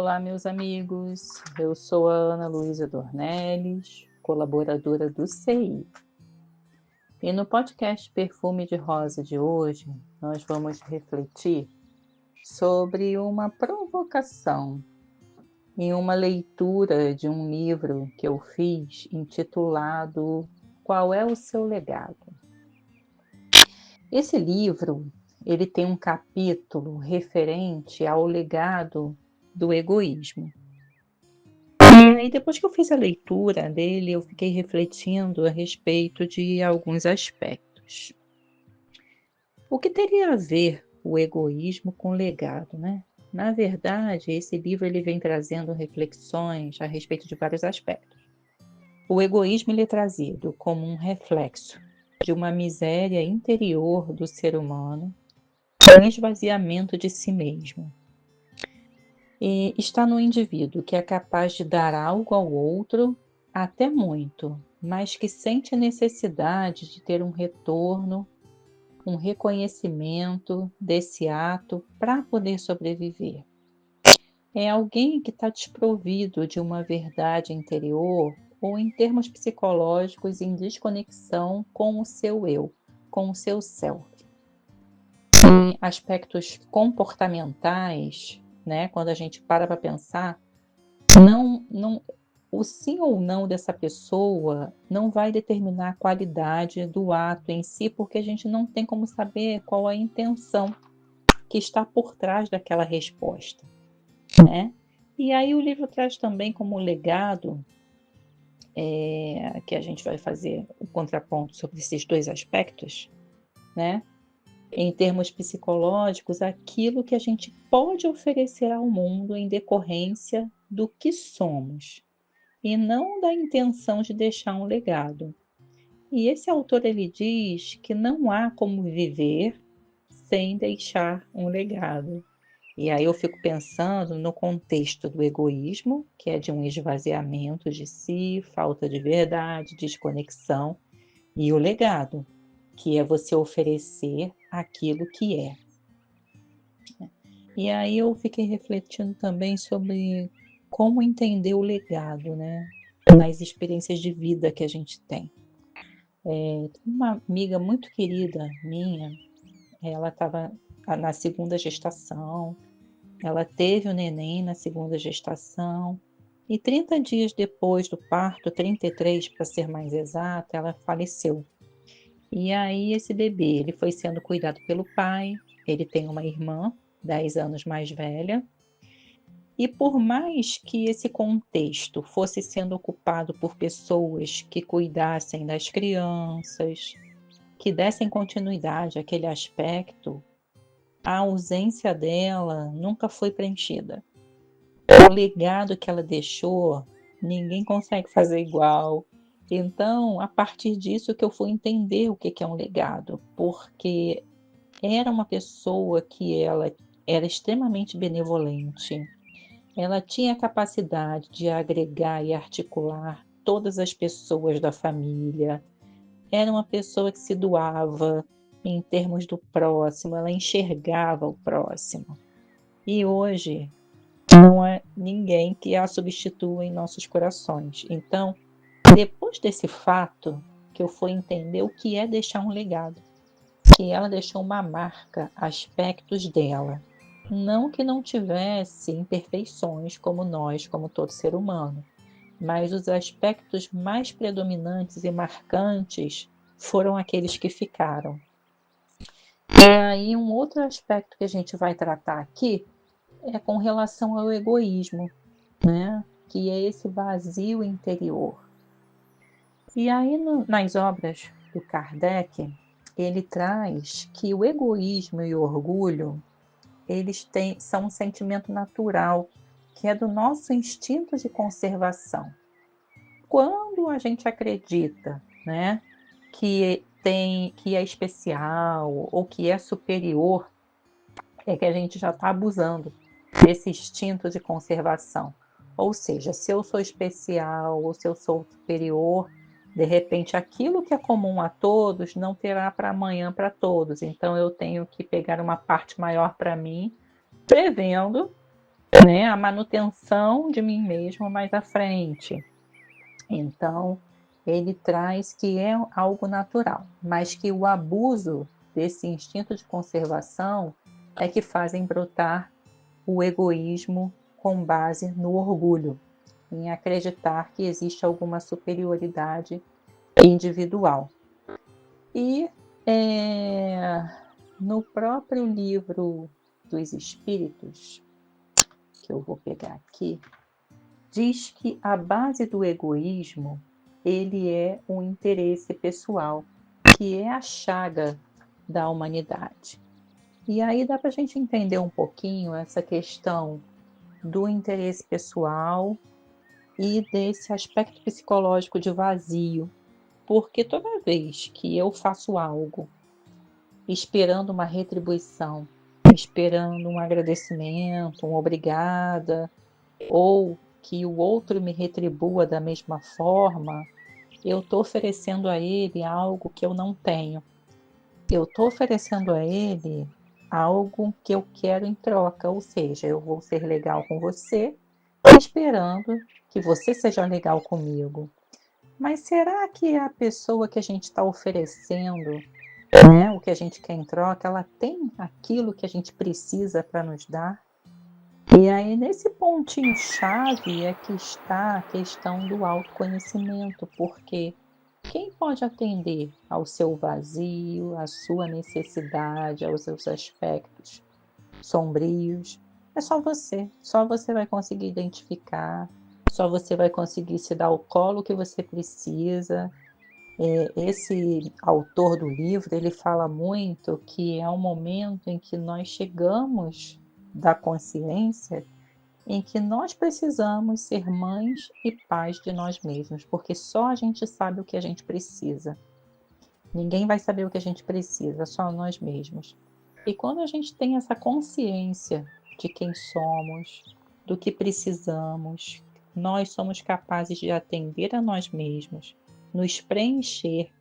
Olá, meus amigos. Eu sou a Ana Luísa Dornelles, colaboradora do CI. E no podcast Perfume de Rosa de hoje, nós vamos refletir sobre uma provocação em uma leitura de um livro que eu fiz intitulado Qual é o seu legado? Esse livro, ele tem um capítulo referente ao legado do egoísmo. E aí, depois que eu fiz a leitura dele, eu fiquei refletindo a respeito de alguns aspectos. O que teria a ver o egoísmo com legado, né? Na verdade, esse livro ele vem trazendo reflexões a respeito de vários aspectos. O egoísmo ele é trazido como um reflexo de uma miséria interior do ser humano, um esvaziamento de si mesmo. E está no indivíduo que é capaz de dar algo ao outro, até muito, mas que sente a necessidade de ter um retorno, um reconhecimento desse ato para poder sobreviver. É alguém que está desprovido de uma verdade interior ou, em termos psicológicos, em desconexão com o seu eu, com o seu self. Em aspectos comportamentais, né, quando a gente para pensar, o sim ou não dessa pessoa não vai determinar a qualidade do ato em si, porque a gente não tem como saber qual a intenção que está por trás daquela resposta, né? E aí o livro traz também como legado, que a gente vai fazer o contraponto sobre esses dois aspectos, né? Em termos psicológicos, aquilo que a gente pode oferecer ao mundo em decorrência do que somos, e não da intenção de deixar um legado. E esse autor ele diz que não há como viver sem deixar um legado. E aí eu fico pensando no contexto do egoísmo, que é de um esvaziamento de si, falta de verdade, desconexão, e o legado, que é você oferecer aquilo que é. E aí eu fiquei refletindo também sobre como entender o legado, né? Nas experiências de vida que a gente tem. Uma amiga muito querida minha, ela estava na segunda gestação, ela teve o neném na segunda gestação, e 30 dias depois do parto, 33 para ser mais exata, ela faleceu. E aí esse bebê, ele foi sendo cuidado pelo pai, ele tem uma irmã, 10 anos mais velha, e por mais que esse contexto fosse sendo ocupado por pessoas que cuidassem das crianças, que dessem continuidade àquele aspecto, a ausência dela nunca foi preenchida. O legado que ela deixou, ninguém consegue fazer igual. Então, a partir disso que eu fui entender o que é um legado, porque era uma pessoa que ela era extremamente benevolente. Ela tinha a capacidade de agregar e articular todas as pessoas da família. Era uma pessoa que se doava em termos do próximo, ela enxergava o próximo. E hoje não é ninguém que a substitua em nossos corações. Então, depois desse fato, que eu fui entender o que é deixar um legado, que ela deixou uma marca, aspectos dela. Não que não tivesse imperfeições como nós, como todo ser humano, mas os aspectos mais predominantes e marcantes foram aqueles que ficaram. E aí um outro aspecto que a gente vai tratar aqui é com relação ao egoísmo, né? Que é esse vazio interior. E aí nas obras do Kardec, ele traz que o egoísmo e o orgulho são um sentimento natural, que é do nosso instinto de conservação. Quando a gente acredita, né, que é especial ou que é superior, é que a gente já está abusando desse instinto de conservação. Ou seja, se eu sou especial ou se eu sou superior, de repente aquilo que é comum a todos não terá para amanhã para todos. Então eu tenho que pegar uma parte maior para mim, prevendo né, a manutenção de mim mesmo mais à frente. Então, ele traz que é algo natural, mas que o abuso desse instinto de conservação é que fazem brotar o egoísmo com base no orgulho, em acreditar que existe alguma superioridade individual. E no próprio livro dos Espíritos, que eu vou pegar aqui, diz que a base do egoísmo, ele é o interesse pessoal, que é a chaga da humanidade. E aí dá para a gente entender um pouquinho essa questão do interesse pessoal e desse aspecto psicológico de vazio, porque toda vez que eu faço algo esperando uma retribuição, esperando um agradecimento, um obrigada, ou que o outro me retribua da mesma forma, eu estou oferecendo a ele algo que eu não tenho. Eu estou oferecendo a ele algo que eu quero em troca, ou seja, eu vou ser legal com você, esperando que você seja legal comigo. Mas será que a pessoa que a gente está oferecendo, né, o que a gente quer em troca, ela tem aquilo que a gente precisa para nos dar? E aí, nesse pontinho-chave é que está a questão do autoconhecimento, porque quem pode atender ao seu vazio, à sua necessidade, aos seus aspectos sombrios? É só você vai conseguir identificar, só você vai conseguir se dar o colo que você precisa. Esse autor do livro, ele fala muito que é um momento em que nós chegamos da consciência em que nós precisamos ser mães e pais de nós mesmos, porque só a gente sabe o que a gente precisa. Ninguém vai saber o que a gente precisa, só nós mesmos. E quando a gente tem essa consciência de quem somos, do que precisamos, nós somos capazes de atender a nós mesmos, nos preencher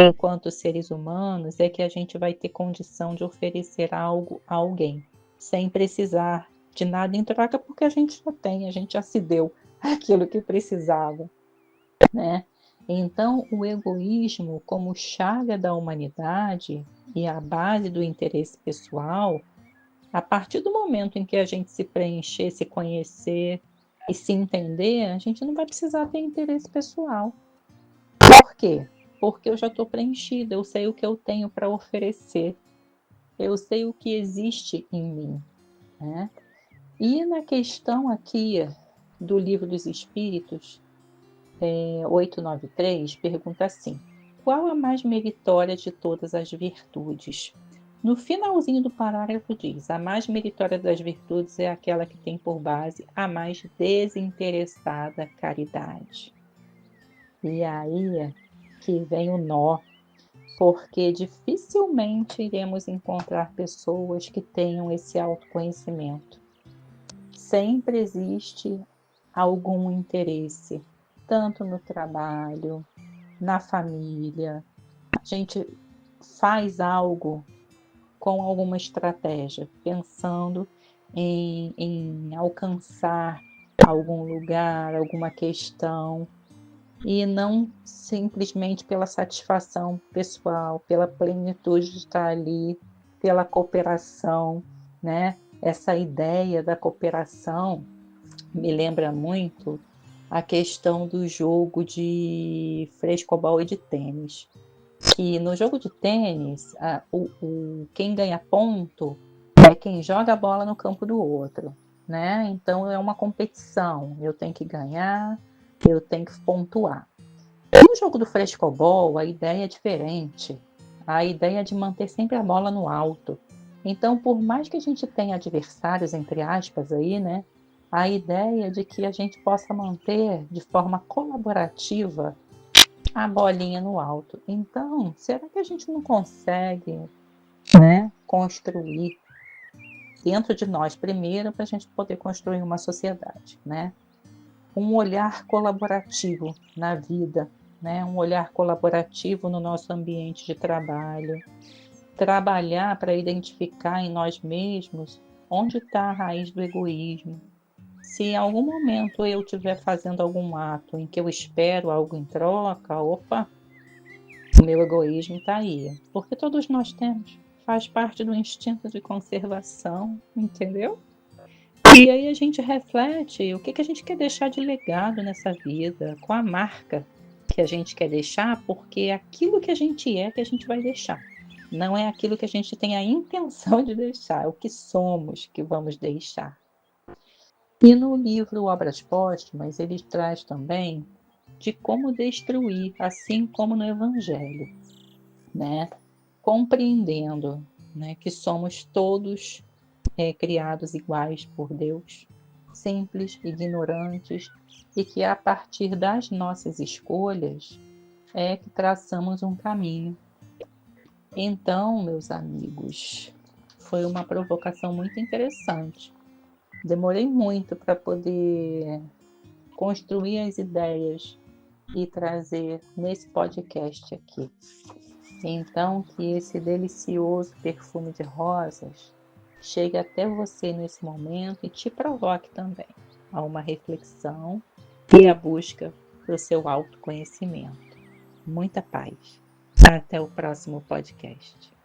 enquanto seres humanos, é que a gente vai ter condição de oferecer algo a alguém, sem precisar de nada em troca, porque a gente já tem, a gente já se deu aquilo que precisava, né? Então, o egoísmo, como chaga da humanidade e a base do interesse pessoal, a partir do momento em que a gente se preencher, se conhecer e se entender, a gente não vai precisar ter interesse pessoal. Por quê? Porque eu já estou preenchida, eu sei o que eu tenho para oferecer, eu sei o que existe em mim, né? E na questão aqui do Livro dos Espíritos, 893, pergunta assim: qual a mais meritória de todas as virtudes? No finalzinho do parágrafo diz: a mais meritória das virtudes é aquela que tem por base a mais desinteressada caridade. E aí que vem o nó, porque dificilmente iremos encontrar pessoas que tenham esse autoconhecimento. Sempre existe algum interesse, tanto no trabalho, na família. A gente faz algo com alguma estratégia, pensando em alcançar algum lugar, alguma questão, e não simplesmente pela satisfação pessoal, pela plenitude de estar ali, pela cooperação, né? Essa ideia da cooperação me lembra muito a questão do jogo de frescobol e de tênis. Que no jogo de tênis, quem ganha ponto é quem joga a bola no campo do outro, né? Então é uma competição, eu tenho que ganhar, eu tenho que pontuar. No jogo do frescobol, a ideia é diferente. A ideia é de manter sempre a bola no alto. Então, por mais que a gente tenha adversários, entre aspas, aí, né? A ideia é de que a gente possa manter de forma colaborativa a bolinha no alto. Então, será que a gente não consegue, né, construir dentro de nós primeiro para a gente poder construir uma sociedade, né? Um olhar colaborativo na vida, né? Um olhar colaborativo no nosso ambiente de trabalho, trabalhar para identificar em nós mesmos onde está a raiz do egoísmo, Se em algum momento eu estiver fazendo algum ato em que eu espero algo em troca, opa, o meu egoísmo está aí. Porque todos nós temos. Faz parte do instinto de conservação, entendeu? E aí a gente reflete o que a gente quer deixar de legado nessa vida, qual a marca que a gente quer deixar, porque é aquilo que a gente é que a gente vai deixar. Não é aquilo que a gente tem a intenção de deixar, é o que somos que vamos deixar. E no livro Obras Póstumas, ele traz também de como destruir, assim como no Evangelho, né? Compreendendo, né, que somos todos criados iguais por Deus, simples, ignorantes, e que a partir das nossas escolhas é que traçamos um caminho. Então, meus amigos, foi uma provocação muito interessante. Demorei muito para poder construir as ideias e trazer nesse podcast aqui. Então, que esse delicioso perfume de rosas chegue até você nesse momento e te provoque também a uma reflexão e a busca do seu autoconhecimento. Muita paz. Até o próximo podcast.